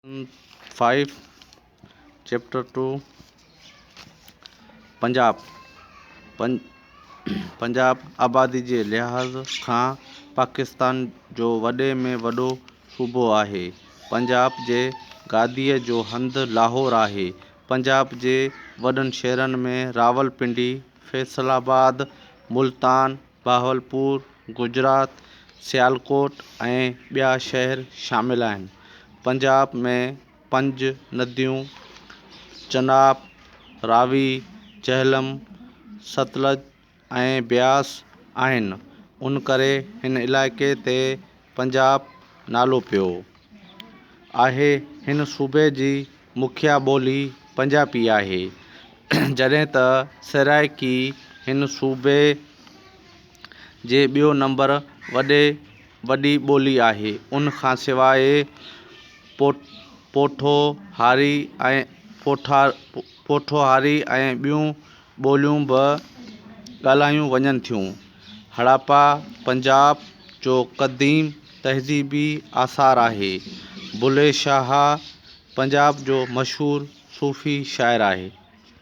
5 chapter 2 Punjab Punjab आबादी जे लिहाज़ खां पाकिस्तान जो वॾे में वॾो सूबो आहे। पंजाब जे गादीअ जो हंधु लाहौर आहे। पंजाब जे वॾनि शहरनि में रावलपिंडी, फैसलाबाद, मुल्तान, बहावलपुर, गुजरात, सियालकोट ऐं ॿिया शहर शामिल आहिनि। पंजाब में 5 नदियूं चनाब, रावी, झेलम, सतलज ऐं ब्यास आहिनि। उन करे हिन इलाइक़े ते पंजाब नालो पियो आहे। हिन सूबे जी मुखिया ॿोली पंजाबी आहे, जॾहिं त सराइकी हिन सूबे जे ॿियो नंबर वॾी ॿोली आहे। उन खां सवाइ पोठोहारी ऐं ॿियूं ॿोलियूं बि ॻाल्हायूं वञनि थियूं। हड़प्पा पंजाब जो क़दीम तहज़ीबी आसार आहे। बुल्ले शाह पंजाब जो मशहूरु सूफ़ी शाइरु आहे।